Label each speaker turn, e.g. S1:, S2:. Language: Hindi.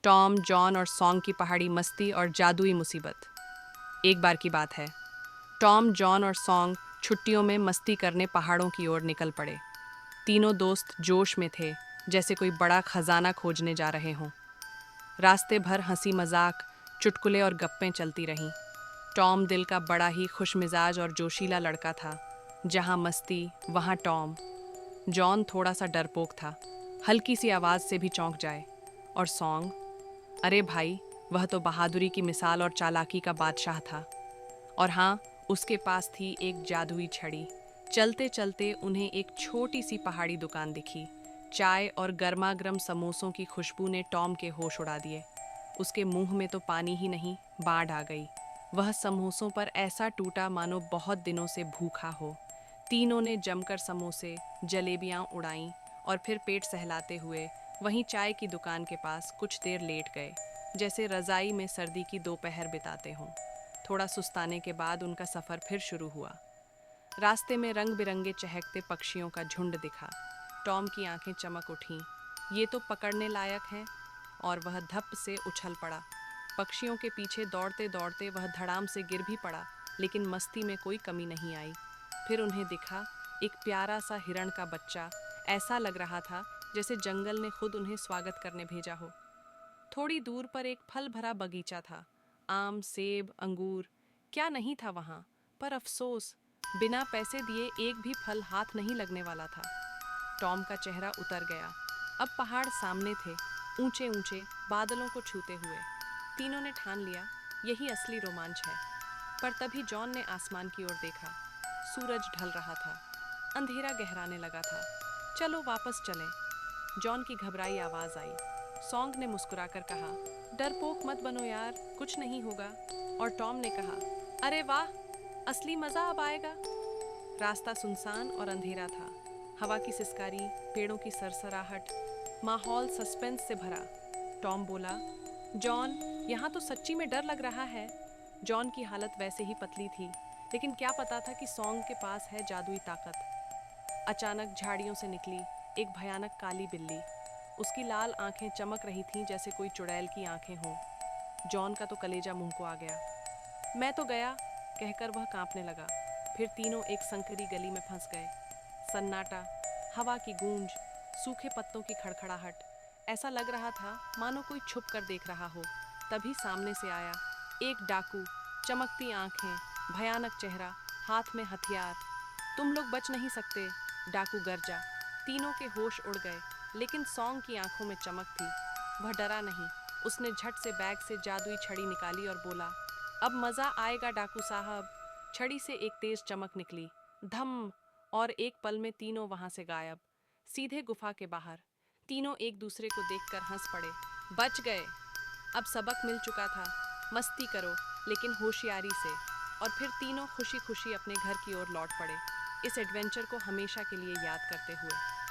S1: टॉम, जॉन और सॉन्ग की पहाड़ी मस्ती और जादुई मुसीबत। एक बार की बात है, टॉम, जॉन और सॉन्ग छुट्टियों में मस्ती करने पहाड़ों की ओर निकल पड़े। तीनों दोस्त जोश में थे, जैसे कोई बड़ा खजाना खोजने जा रहे हों। रास्ते भर हंसी मजाक, चुटकुले और गप्पें चलती रहीं। टॉम दिल का बड़ा ही खुशमिजाज और जोशीला लड़का था। जहाँ मस्ती, वहाँ टॉम। जॉन थोड़ा सा डरपोक था, हल्की सी आवाज़ से भी चौंक जाए। और सॉन्ग, अरे भाई, वह तो बहादुरी की मिसाल और चालाकी का बादशाह था। और हाँ, उसके पास थी एक जादुई छड़ी। चलते चलते उन्हें एक छोटी सी पहाड़ी दुकान दिखी। चाय और गर्मा गर्म समोसों की खुशबू ने टॉम के होश उड़ा दिए। उसके मुंह में तो पानी ही नहीं, बाढ़ आ गई। वह समोसों पर ऐसा टूटा मानो बहुत दिनों से भूखा हो। तीनों ने जमकर समोसे, जलेबियां उड़ाईं और फिर पेट सहलाते हुए वहीं चाय की दुकान के पास कुछ देर लेट गए, जैसे रज़ाई में सर्दी की दोपहर बिताते हों। थोड़ा सुस्ताने के बाद उनका सफ़र फिर शुरू हुआ। रास्ते में रंग बिरंगे चहकते पक्षियों का झुंड दिखा। टॉम की आंखें चमक उठीं। ये तो पकड़ने लायक हैं। और वह धप से उछल पड़ा। पक्षियों के पीछे दौड़ते दौड़ते वह धड़ाम से गिर भी पड़ा, लेकिन मस्ती में कोई कमी नहीं आई। फिर उन्हें दिखा एक प्यारा सा हिरण का बच्चा। ऐसा लग रहा था जैसे जंगल ने खुद उन्हें स्वागत करने भेजा हो। थोड़ी दूर पर एक फल भरा बगीचा था। आम, सेब, अंगूर, क्या नहीं था वहाँ। पर अफसोस, बिना पैसे दिए एक भी फल हाथ नहीं लगने वाला था। टॉम का चेहरा उतर गया। अब पहाड़ सामने थे, ऊंचे ऊंचे, बादलों को छूते हुए। तीनों ने ठान लिया, यही असली रोमांच है। पर तभी जॉन ने आसमान की ओर देखा। सूरज ढल रहा था, अंधेरा गहराने लगा था। चलो वापस चलें, जॉन की घबराई आवाज आई। सॉन्ग ने मुस्कुराकर कहा, डरपोक मत बनो यार, कुछ नहीं होगा। और टॉम ने कहा, अरे वाह, असली मजा अब आएगा। रास्ता सुनसान और अंधेरा था। हवा की सिसकारी, पेड़ों की सरसराहट, माहौल सस्पेंस से भरा। टॉम बोला, जॉन, यहाँ तो सच्ची में डर लग रहा है। जॉन की हालत वैसे ही पतली थी, लेकिन क्या पता था कि सॉन्ग के पास है जादुई ताकत। अचानक झाड़ियों से निकली एक भयानक काली बिल्ली। उसकी लाल आंखें चमक रही थीं जैसे कोई चुड़ैल की आंखें हों। जॉन का तो कलेजा मुंह को आ गया। मैं तो गया, कहकर वह कांपने लगा। फिर तीनों एक संकरी गली में फंस गए। सन्नाटा, हवा की गूंज, सूखे पत्तों की खड़खड़ाहट। ऐसा लग रहा था मानो कोई छुप कर देख रहा हो। तभी सामने से आया एक डाकू, चमकती आंखें, भयानक चेहरा, हाथ में हथियार। तुम लोग बच नहीं सकते, डाकू गरजा। तीनों के होश उड़ गए, लेकिन सॉन्ग की आंखों में चमक थी। वह डरा नहीं। उसने झट से बैग से जादुई छड़ी निकाली और बोला, अब मजा आएगा डाकू साहब। छड़ी से एक तेज चमक निकली, धम, और एक पल में तीनों वहां से गायब, सीधे गुफा के बाहर। तीनों एक दूसरे को देखकर हंस पड़े। बच गए। अब सबक मिल चुका था, मस्ती करो लेकिन होशियारी से। और फिर तीनों खुशी खुशी अपने घर की ओर लौट पड़े, इस एडवेंचर को हमेशा के लिए याद करते हुए।